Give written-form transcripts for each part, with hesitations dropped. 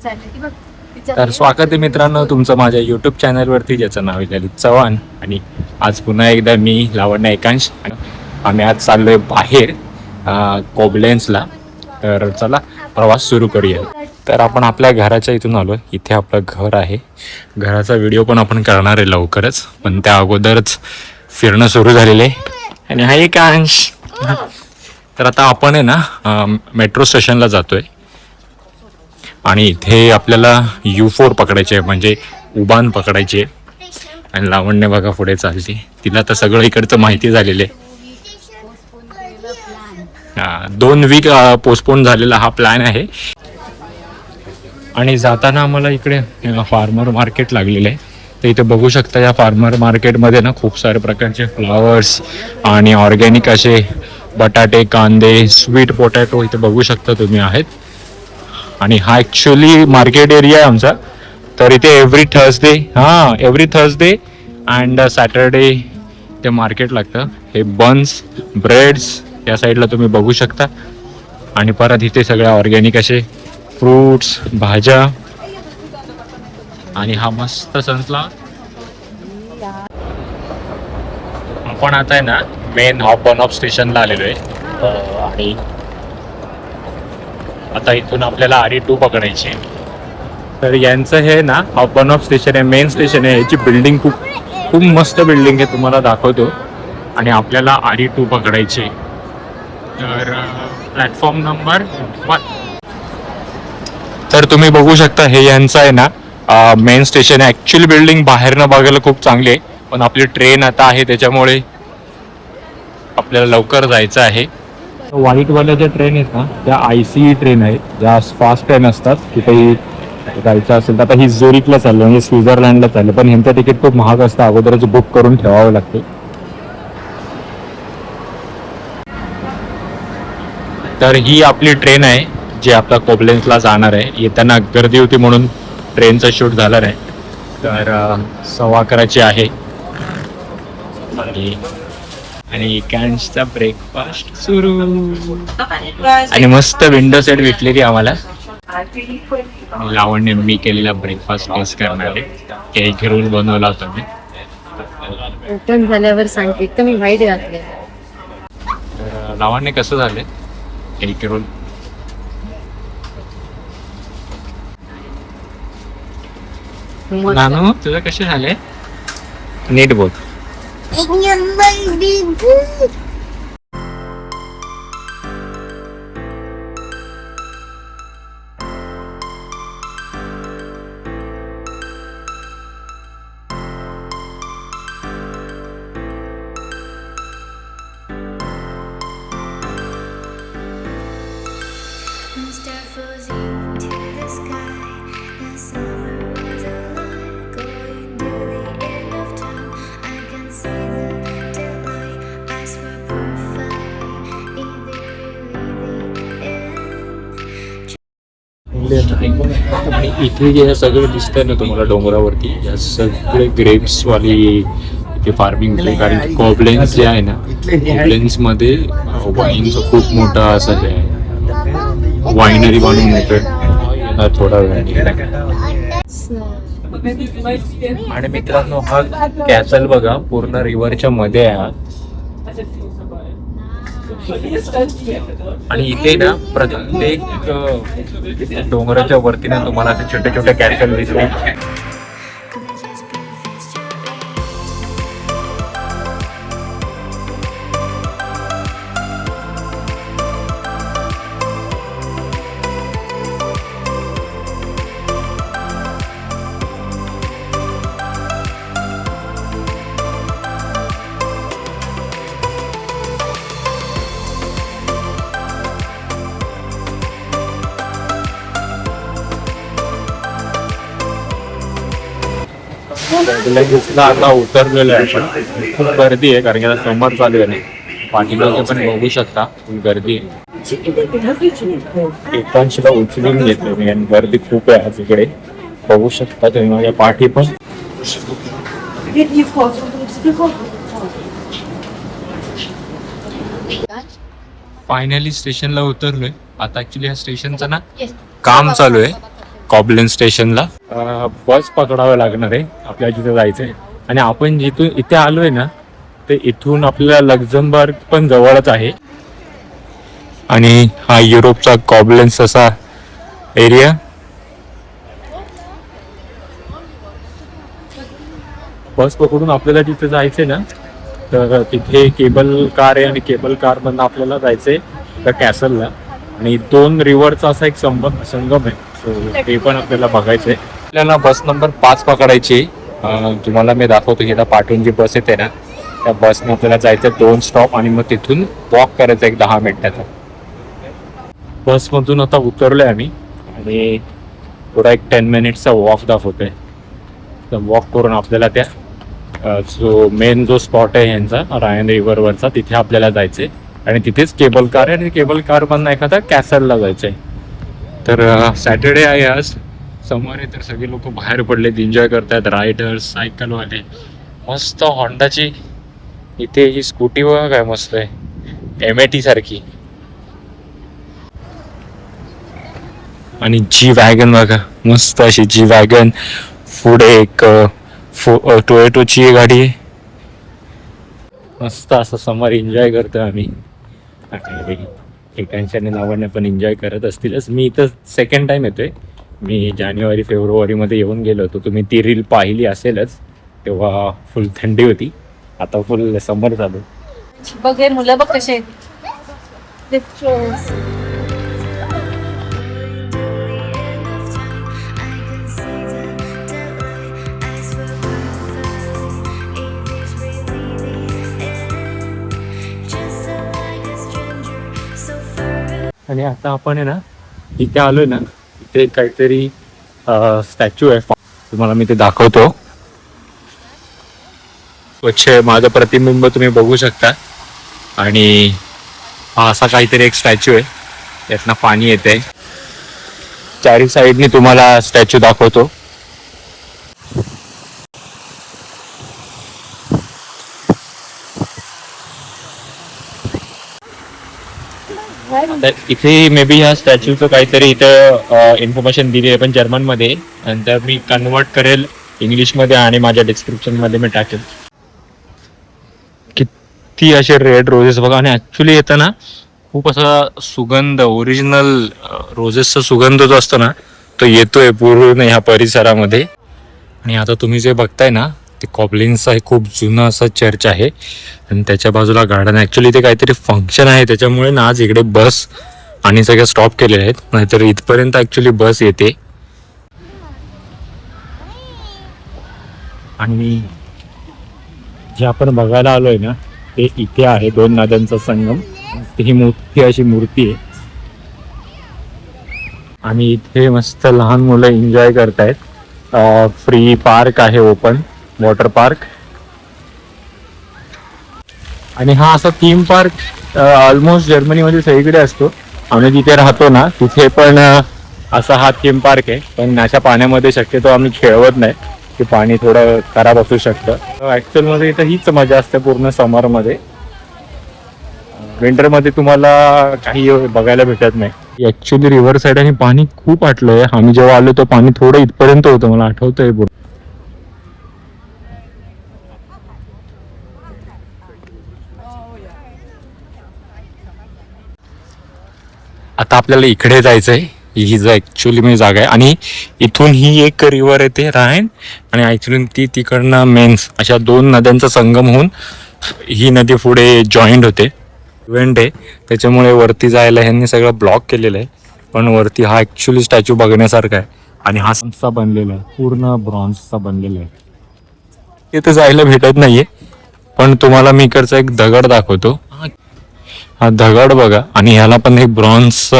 तर स्वागत आहे मित्रांनो तुमचं माझ्या यूट्यूब चॅनलवरती, ज्याचं नाव आहे ललित चव्हाण. आणि आज पुन्हा एकदा मी लावण्य एकांश आम्ही आज चाललोय बाहेर कोबलेन्सला. तर चला प्रवास सुरू करूया. तर आपण आपल्या घराच्या इथून आलो. इथे आपलं घर आहे. घराचा व्हिडिओ पण आपण करणार आहे लवकरच, पण त्या अगोदरच फिरणं सुरू झालेलं आहे. आणि हा एकांश. तर आता आपण आहे ना मेट्रो स्टेशनला जातोय आणि इथे आपल्याला U4 पकडायचे आहे, म्हणजे उबान पकडायचे. आणि लावण्य बघा पुढे चालते. तिला तर सगळं इकडचं माहिती झालेलं आहे. 2 वीक पोस्टपोन झालेला हा प्लॅन आहे. आणि जाताना आम्हाला इकडे फार्मर मार्केट लागलेलं आहे. तर इथे बघू शकता, या फार्मर मार्केटमध्ये ना खूप सारे प्रकारचे फ्लावर्स आणि ऑर्गॅनिक असे बटाटे, कांदे, स्वीट पोटॅटो इथे बघू शकता तुम्ही आहेत. आणि हा ॲक्च्युली मार्केट एरिया आहे आमचा. तर इथे एव्हरी थर्सडे अँड सॅटरडे ते मार्केट लागतं. हे बन्स, ब्रेड्स या साईडला तुम्ही बघू शकता. आणि परत इथे सगळ्या ऑर्गॅनिक असे फ्रूट्स, भाज्या. आणि हा मस्त सनफ्लावर. आपण आता आहे ना मेन ऑन ऑफ स्टेशनला आलेलो आहे. आणि आता इथून आपल्याला RE2 पकडायची. तर यांचं हे ना ऑन ऑफ स्टेशन आहे, मेन स्टेशन आहे. याची बिल्डिंग खूप मस्त बिल्डिंग आहे, तुम्हाला दाखवतो. आणि आपल्याला RE2 पकडायची. तर प्लॅटफॉर्म नंबर 1. तर तुम्ही बघू शकता हे यांचं आहे ना मेन स्टेशन आहे. ॲक्च्युली बिल्डिंग बाहेरनं बघायला खूप चांगली आहे, पण आपली ट्रेन आता आहे त्याच्यामुळे आपल्याला लवकर जायचं आहे. व्हाईटवाल्या ज्या ट्रेन आहेत ना त्या ICE ट्रेन आहेत, ज्या फास्ट ट्रेन असतात. तिथे जायचं असेल तर आता ही झुरिकला चाललं, म्हणजे स्वित्झर्लंडला चाललं, पण ह्यांचं तिकीट खूप महाग असतं, अगोदरच बुक करून ठेवावं लागते. तर ही आपली ट्रेन आहे जी आपला कोबलेन्सला जाणार आहे. येताना गर्दी होती म्हणून ट्रेनचा शूट झाला नाही. तर 11:15 आहे. आणि कॅन्सचा ब्रेकफास्ट सुरू. आणि मस्त विंडो सेट भेटलेली आम्हाला. लावण्य मी केलेला ब्रेकफास्ट टेस्ट करणार आहे. केक रोल बनवला होता मी. ओपन झाल्यावर सांगते, एकदम वाईट घातले. तर लावण्य कसं झालंय केक रोल? नानू तुझं कसे झाले? नीट बोल. आणि इथे जे सगळं दिसतंय ना तुम्हाला डोंगरावरती, या सगळे ग्रेप्स वाली इथे फार्मिंग होते. कारण कोबलेन्स जे आहे ना, कोबलेन्स मध्ये वाईनचं खूप मोठा असं हे आहे, वाईनरी बनवून येतोय थोडा वेळ. आणि मित्रांनो हा कॅसल बघा पूर्ण रिव्हरच्या मध्ये आहे. आणि इथे ना प्रत्येक डोंगराच्या वरतीने तुम्हाला असे छोटे छोटे कॅसल दिसले. आता उतरलेलं आहे, पण खूप गर्दी आहे कारण की आता समर चालू आहे. पाठीमागे पण बघू शकता गर्दी आहे. एकांशीला उचलून घेतले मी आणि गर्दी खूप आहे तिकडे. बघू शकता तुम्ही माझ्या पाठी पण. फायनली स्टेशनला उतरलोय. आता ऍक्च्युली ह्या स्टेशनचं ना काम चालू आहे. कॉबलेन स्टेशनला बस पकडावं लागणार आहे आपल्याला जिथे जायचं आहे. आणि आपण जिथून इथे आलोय ना ते इथून आपल्याला लक्झमबर्ग पण जवळच आहे. आणि हा युरोपचा कॉबलेन्स असा एरिया. बस पकडून आपल्याला जिथे जायचंय ना तर तिथे केबल कार आहे आणि केबल कार मधून आपल्याला जायचंय त्या कॅसलला. आणि 2 रिव्हरचा असा एक संगम आहे. सो ते पण आपल्याला बघायचंय. आपल्याला बस नंबर 5 पकडायची. तुम्हाला मी दाखवतो की आता पाठवून जी बस येते ना त्या बसने आपल्याला जायचं 2 स्टॉप आणि मग तिथून वॉक करायचं एक 10 मिनिटाचा. बसमधून आता उतरलोय आम्ही आणि थोडा एक 10 मिनिट्सचा वॉक दाखवतोय. तर वॉक करून आपल्याला त्या जो मेन जो स्पॉट आहे यांचा रायन रिव्हरवरचा तिथे आपल्याला जायचंय. आणि तिथेच केबल कार आहे आणि केबल कार मधून एखादा कॅसलला जायचंय. तर सॅटर्डे आहे आज. समोर आहे तर सगळे लोक बाहेर पडलेत, एन्जॉय करतात. रायडर्स, सायकलवाले. मस्त होंडाची इथे ही स्कूटी बघा काय मस्त आहे, MAT सारखी. आणि जी वॅगन बघा मस्त अशी जी वॅगन. पुढे एक टोयोटोची गाडी आहे. मस्त असं समर एन्जॉय करतो आम्ही. एकांशाने नावाने पण एन्जॉय करत असतीलच. मी इथं सेकंड टाइम येतोय. मी जानेवारी फेब्रुवारीमध्ये येऊन गेलो होतो. तुम्ही ती रील पाहिली असेलच. तेव्हा फुल थंडी होती. आता फुल समर झालं. बघ हे मुलं बघ कसे आणि आता आपण आहे ना इथे आलोय ना इथे काहीतरी स्टॅच्यू आहे. तुम्हाला मी ते दाखवतो. स्वच्छ माझं प्रतिबिंब तुम्ही बघू शकता. आणि हा असा काहीतरी एक स्टॅच्यू आहे. यातनं पाणी येते. चारी साईडनी तुम्हाला स्टॅच्यू दाखवतो. इथे मे बी ह्या स्टॅच्यूचं काहीतरी इथं इन्फॉर्मेशन दिली आहे पण जर्मन मध्ये. नंतर मी कन्वर्ट करेल इंग्लिशमध्ये आणि माझ्या डिस्क्रिप्शन मध्ये मी टाकेल. किती असे रेड रोजेस बघा. आणि ऍक्च्युली येतं ना खूप असा सुगंध, ओरिजिनल रोजेसचा सुगंध जो असतो ना तो येतोय पूर्ण ह्या परिसरामध्ये. आणि आता तुम्ही जे बघताय ना ते कॉबलिन्सचं हे खूप जुनं असं चर्च आहे. आणि त्याच्या बाजूला गार्डन. ऍक्च्युली ते काहीतरी फंक्शन आहे त्याच्यामुळे ना आज इकडे बस आणि सगळे स्टॉप केलेले आहेत. नाहीतर इथपर्यंत ऍक्च्युली बस येते. आणि जे आपण बघायला आलोय ना ते इथे आहे 2 नद्यांचा संगम. ही मोठी अशी मूर्ती आहे. आणि इथे मस्त लहान मुलं एन्जॉय करतायत. फ्री पार्क आहे, ओपन वॉटर पार्क. आणि हा असा थीम पार्क ऑलमोस्ट जर्मनीमध्ये सगळीकडे असतो. आम्ही जिथे राहतो ना तिथे पण असा हा थीम पार्क आहे. पण अशा पाण्यामध्ये शक्यतो आम्ही खेळवत नाही की पाणी थोडं खराब असू शकतं. ॲक्च्युअलमध्ये इथं हीच मजा असते पूर्ण समरमध्ये. विंटरमध्ये तुम्हाला काही बघायला भेटत नाही. ॲक्च्युली रिव्हर साईड आणि पाणी खूप आटलंय. आम्ही जेव्हा आलो तर पाणी थोडं इथपर्यंत होतं, मला आठवतंय. आता आपल्याला इकडे जायचंय. ही जो ऍक्च्युली मी जागा आहे. आणि इथून ही एक रिव्हर येते रायन आणि ऍक्च्युली ती तिकडनं मेन्स अशा 2 नद्यांचा संगम होऊन ही नदी पुढे जॉईंट होते. इव्हेंट आहे त्याच्यामुळे वरती जायला ह्यांनी सगळं ब्लॉक केलेलं आहे. पण वरती हा ऍक्च्युली स्टॅच्यू बघण्यासारखा आहे. आणि हा ब्रॉन्झचा बनलेला आहे, पूर्ण ब्रॉन्झचा बनलेला आहे. तिथे जायला भेटत नाहीये. पण तुम्हाला मी इकडचा एक दगड दाखवतो. हा दगड बघा. आणि ह्याला पण एक ब्रॉन्झ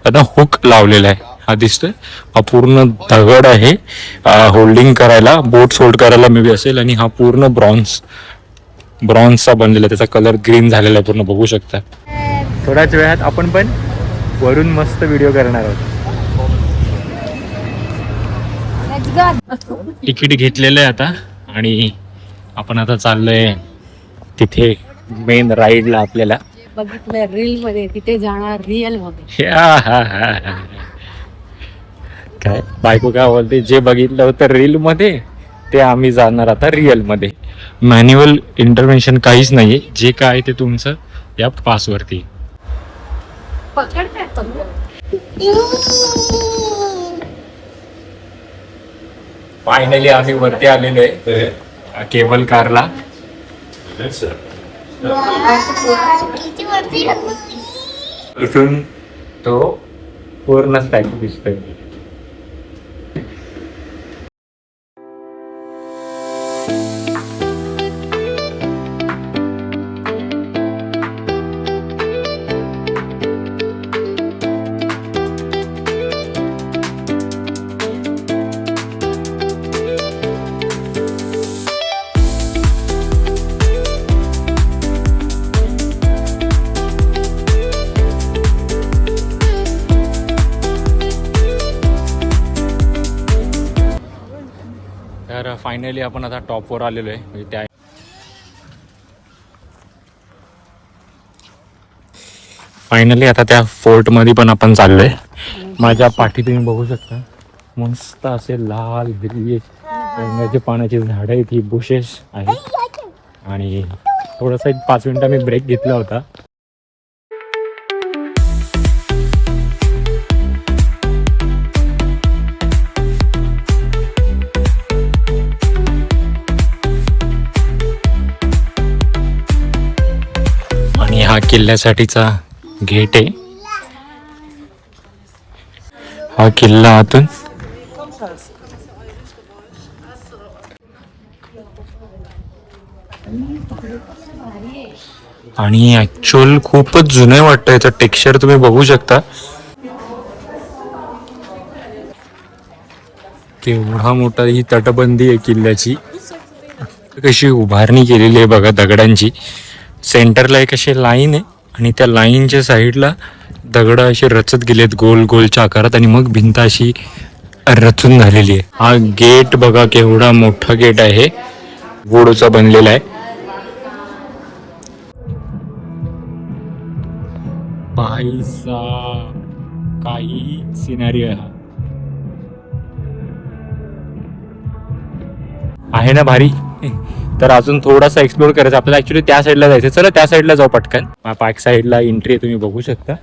हुक लावलेला आहे. हा दिसतोय. हा पूर्ण दगड आहे होल्डिंग करायला, बोट्स होल्ड करायला मे बी असेल. आणि हा पूर्ण ब्रॉन्झचा बनलेला आहे. त्याचा कलर ग्रीन झालेला आहे पूर्ण, बघू शकता. थोड्याच वेळात आपण पण वरून मस्त व्हिडिओ करणार आहोत. तिकीट घेतलेलं आहे आता आणि आपण आता चाललोय तिथे मेन राईडला. आपल्याला बघितलं रील मध्ये, तिथे जाणार रिअल मध्ये. काय बायको काय बोलते, जे बघितलं होतं रील मध्ये ते आम्ही जाणार आता रिअल मध्ये. मॅन्युअल इंटरव्हेन्शन काहीच नाहीये, जे काय ते तुमचं या पासवरती. फायनली आम्ही वरती आलेलो आहे केबल कारला. इथून तो पूर्ण स्टॅक दिसतोय. तर फायनली आपण आता टॉपवर आलेलो आहे. म्हणजे त्या फायनली आता त्या फोर्टमध्ये पण आपण चाललोय. माझ्या पाठी तुम्ही बघू शकता मस्त असे लाल हिरवी रंगाचे पाण्याची झाडं आहेत, ही बुशेस आहेत. आणि थोडासा एक 5 मिनिटं मी ब्रेक घेतला होता. आणि हा किल्ल्यासाठीचा गेट आहे. हा किल्ला आतून आणि ऍक्च्युअल खूपच जुने वाटतं. याचं टेक्स्चर तुम्ही बघू शकता. केवढा मोठा ही तटबंदी आहे किल्ल्याची. कशी उभारणी केलेली आहे बघा दगडांची. सेंटरला एक अशी लाईन आहे आणि त्या लाईनच्या साईडला दगड असे रचत गेलेत गोल गोलच्या आकारात आणि मग भिंत अशी रचून झालेली आहे. हा गेट बघा केवढा मोठा गेट आहे, वुडचा बनलेला आहे. पाहायचा काही सिनारी आहे ना भारी. तर अजून थोडासा एक्सप्लोर करायचं आपल्याला. ऍक्च्युली त्या साईडला जायचं. चला त्या साईडला जाऊ पटकन. बॅक साईडला एंट्री तुम्ही बघू शकता.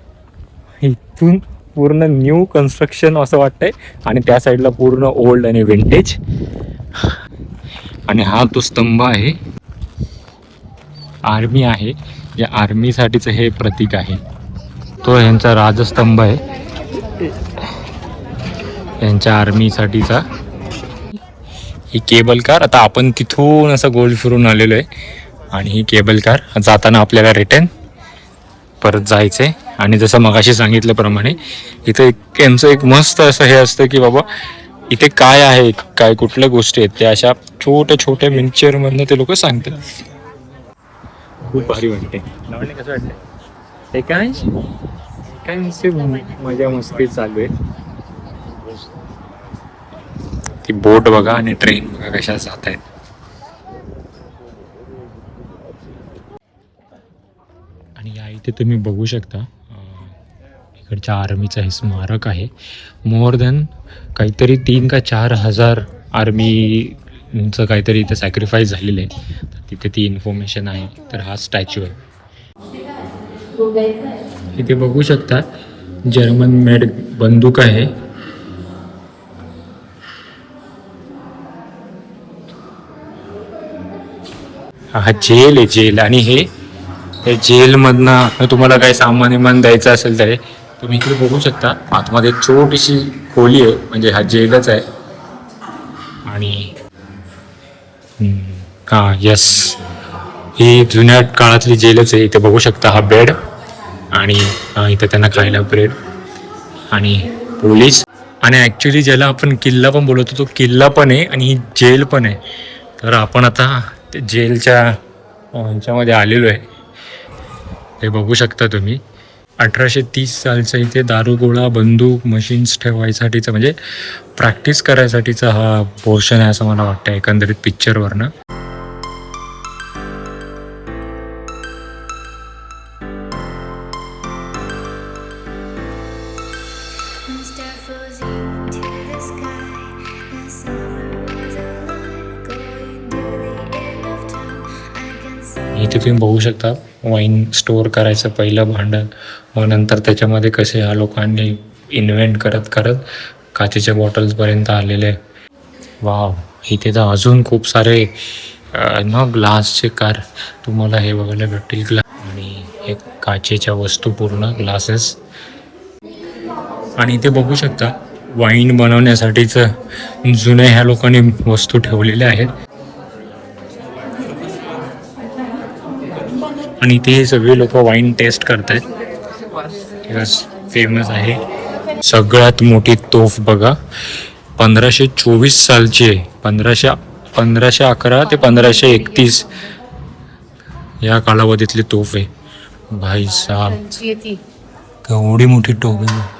इथून पूर्ण न्यू कन्स्ट्रक्शन असं वाटतंय आणि त्या साईडला पूर्ण ओल्ड आणि विंटेज. आणि हा तो स्तंभ आहे, आर्मी आहे. या आर्मीसाठीचं हे प्रतीक आहे. तो यांचा राजस्तंभ आहे, यांच्या आर्मीसाठीचा. ही केबल कार. आता आपण तिथून असं गोल फिरून आलेलो आहे आणि ही केबल कार जाताना आपल्याला रिटर्न परत जायचं आहे. आणि जसं मगाशी सांगितल्याप्रमाणे इथं यांचं एक मस्त असं हे असतं की बाबा इथे काय आहे, काय कुठल्या गोष्टी आहेत त्या अशा छोट्या छोट्या मिनिचरमधनं ते लोक सांगतात. खूप भारी वाटते. कसं वाटतं हे काय काय नुसती मजा मस्ती चालू आहे. ती बोट बघा आणि ट्रेन बघा कशा जात आहेत. आणि या इथे तुम्ही बघू शकता इकडच्या आर्मीचं हे स्मारक आहे. मोर दॅन काहीतरी 3 का 4 हजार आर्मीचं काहीतरी इथे सॅक्रिफाईस झालेलं आहे. तर तिथे ती इन्फॉर्मेशन आहे. तर हा स्टॅच्यू आहे. इथे बघू शकता जर्मन मेड बंदूक आहे. हा जेल आहे, जेल. आणि हे जेलमधनं तुम्हाला काही सामान विमान द्यायचं असेल तर तुम्ही इकडे बघू शकता. आतमध्ये छोटीशी खोली आहे, म्हणजे हा जेलच आहे. आणि हा यस, ही जुन्या काळातली जेलच आहे. इथे बघू शकता हा बेड आणि इथं त्यांना खायला ब्रेड आणि पोलीस. आणि ॲक्च्युली ज्याला आपण किल्ला पण बोलवतो तो किल्ला पण आहे आणि ही जेल पण आहे. तर आपण आता ते जेलच्या ह्याच्यामध्ये आलेलो आहे. हे बघू शकता तुम्ही. 1830 सालचा इथे दारूगोळा बंदूक मशीन्स ठेवायसाठीचा म्हणजे प्रॅक्टिस करायसाठीचा हा पोर्शन आहे असं मला वाटतं एकंदरीत पिक्चरवरनं. Start frozen to the इथे तुम्ही बघू शकता वाईन स्टोअर करायचं पहिलं भांडं, मग नंतर त्याच्यामध्ये कसे ह्या लोकांनी इन्व्हेंट करत करत काचेच्या बॉटल्सपर्यंत आलेले. वाव, इथे तर अजून खूप सारे ग्लासचे कार तुम्हाला हे बघायला भेटतील. आणि हे काचेच्या वस्तू पूर्ण ग्लासेस. आणि इथे बघू शकता वाईन बनवण्यासाठीच जुने ह्या लोकांनी वस्तू ठेवलेल्या आहेत. आणि इथे हे सगळे लोक वाईन टेस्ट करतायत. फेमस आहे. सगळ्यात मोठी तोफ बघा, 1524 सालची आहे. 1511 ते 1531 या कालावधीतली तोफ आहे. भाई साहब, त्यांची आहे ती. केवढी मोठी तोफ आहे.